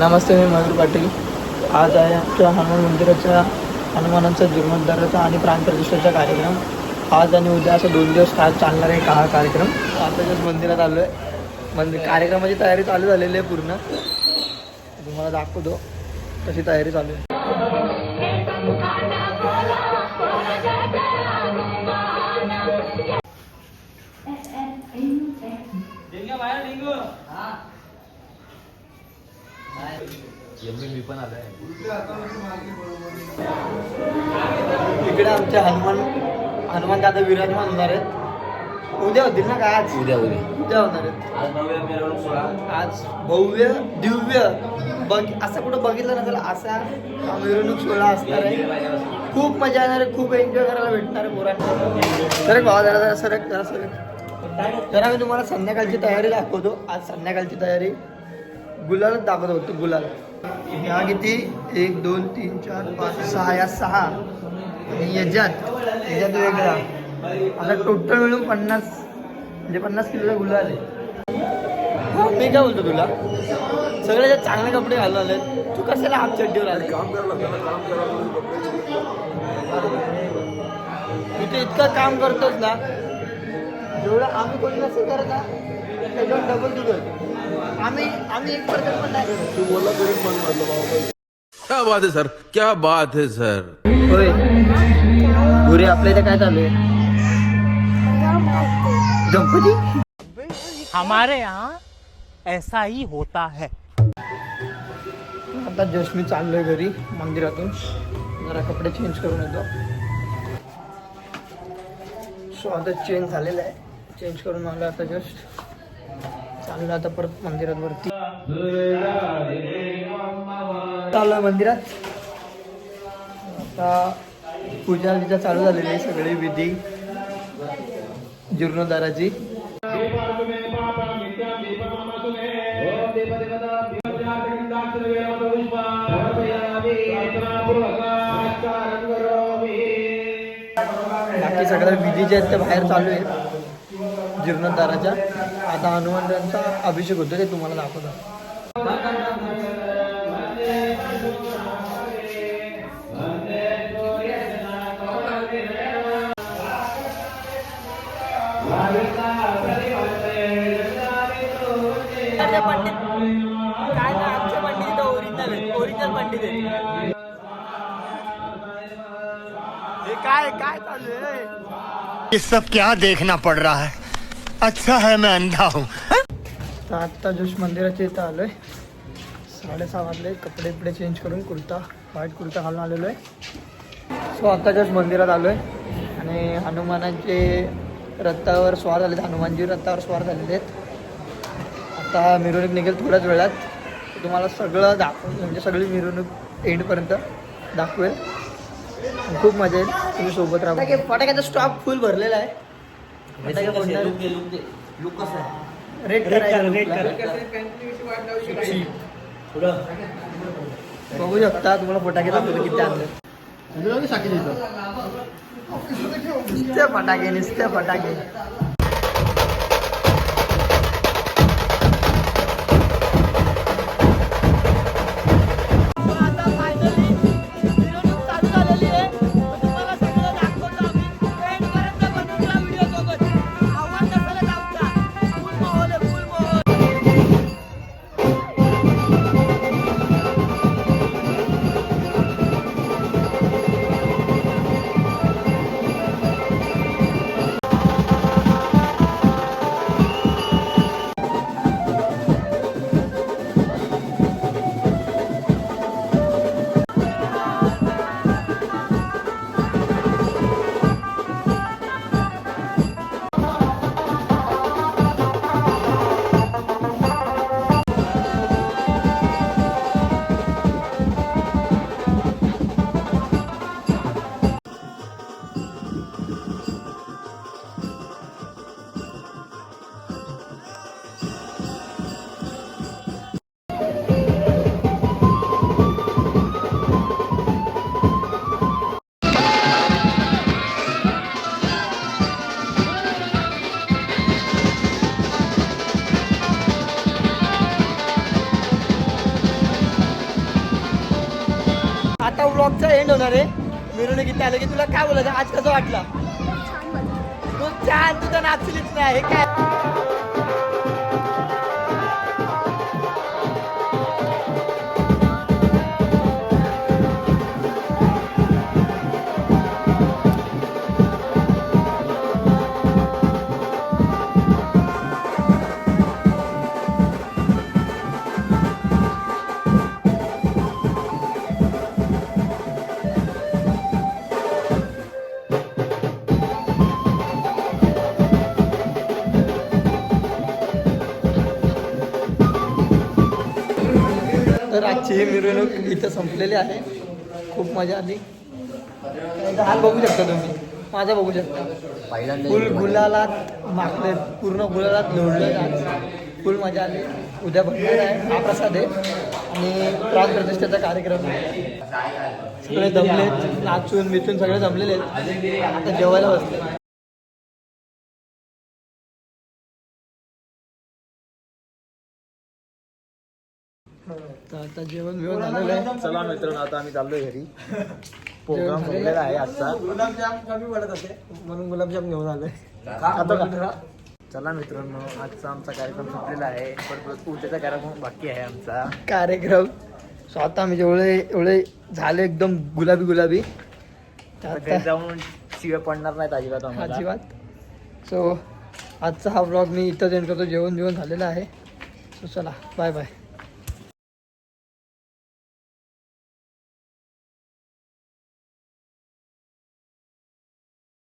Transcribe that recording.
नमस्ते, मी मयूर पाटील. आज आहे आमच्या हनुमान मंदिराच्या हनुमानांचा जीर्णोद्धाराचा आणि प्राणप्रतिष्ठेचा कार्यक्रम. आज आणि उद्या असं 2 दिवस चालणार आहे हा कार्यक्रम. आता जस्ट मंदिरात आलो आहे. कार्यक्रमाची तयारी चालू झालेली आहे पूर्ण. तुम्हाला दाखवतो कशी तयारी चालू आहे. मी पण आलोय. इकडे आमचे हनुमान दादा विराजमान होणार आहेत. उद्या होतील ना काय? आज उद्या होणार आहेत. आज भव्य मिरवणूक सोहळा. आज भव्य दिव्य असं कुठं बघितलं नसेल असा मिरवणूक सोहळा असणार आहे. खूप मजा येणार आहे, खूप एन्जॉय करायला भेटणार आहे पोरांना. तर भावा जरा सरक. जरा मी तुम्हाला संध्याकाळची तयारी दाखवतो. आज संध्याकाळची तयारी गुलालच दाखवत होतो. गुलाल ह्या किती 1 2 3 4 5 6 या 6 आणि याच्यात वेगळा आता टोटल मिळून 50 किलोचा गुलाल आहे. मी काय बोलतो तुला, सगळे चांगले कपडे घालून आले. तू कशाला हाफ चड्डीवर आले? इथे इतकं काम करतोस ना, जेवढं आम्ही कोणी नसेल करत ना त्याच्यावर डबल तू करतो. आम्ही 1% पण नाही करत. तू बोला तरी पण म्हटलं. क्या बात है सर, क्या बात है सर. होय गुरे, आपल्या इथे काय चालू आहे? गणपती. हमारे यहाँ ऐसा ही होता है. आता जस्ट मी चाललोय घरी मंदिरातून. जरा कपडे चेंज करून येतो. सो आता चेंज झालेलं आहे. चेंज करून आलो आता जस्ट. चाललो आता परत मंदिरात वरती. चाललोय मंदिरात. आता पूजा विजा चालू झालेली आहे. सगळे विधी जीर्णोद्धाराची. बाकी सगळ्या विधी जे आहेत ते बाहेर चालू आहेत जीर्णोद्धाराच्या. आता हनुमानांचा अभिषेक होतो ते तुम्हाला दाखवतो. ओरिजिनल पंडित आहे. काय चालू आहे? ये सब क्या देखना पड़ रहा है? अच्छा है मैं अंधा हूँ. तर आत्ता जस्ट मंदिराच्या इथं आलोय. 6:30 वाजले. कपडे चेंज करून व्हाईट कुर्ता घालून आलेलो आहे. सो आता जस्ट मंदिरात आलोय आणि हनुमानाचे रथावर स्वार झालेत. हनुमानजी रथावर स्वार झालेले आहेत. आता मिरवणूक निघेल थोड्याच वेळात. तुम्हाला सगळं म्हणजे सगळी मिरवणूक एंडपर्यंत दाखवेल. खूप मजा येईल. तुम्ही सोबत राहा. फटाक्याचा स्टॉक फुल भरलेला आहे. रेड बघू शकता. तुम्हाला फटाके दाखवतो किती आणले. नुसते फटाके. ब्लॉगचा एंड होणार आहे. मिरवणूक इथे आलं की तुला काय बोलायचं, आज कसं वाटलं? तू छान, तुझं नाचलीच नाही हे काय. तर आजची ही मिरवणूक इथं संपलेली आहे. खूप मजा आली. हाल बघू शकता तुम्ही, माझा बघू शकता. फुल गुलालात माखले, पूर्ण गुलालात लोळले आज. फुल मजा आली. उद्या बघणार आहे, महाप्रसाद आहे आणि प्राण प्रतिष्ठेचा कार्यक्रम आहे. सगळे जमलेत, नाचून बिचून सगळे जमलेले आहेत. आता जेवायला बसले. तर आता जेवण बिवण झालेलं आहे. चला मित्रांनो, आता आम्ही चाललोय घरी. प्रोग्राम संपलेला आहे आजचा. गुलाबजाम कमी पडत होते म्हणून गुलाबजाम घेऊन आलोय. चला मित्रांनो, आजचा आमचा कार्यक्रम संपलेला आहे. पण उद्याचा कार्यक्रम बाकी आहे आमचा कार्यक्रम. सो आता आम्ही एवढे झाले एकदम गुलाबी गुलाबी. घरी जाऊन शिव्या पडणार नाहीत अजिबात आम्हाला. अजिबात. सो आजचा हा व्लॉग मी इथं एंड करतो. जेवण बिवण झालेलं आहे. सो चला, बाय बाय.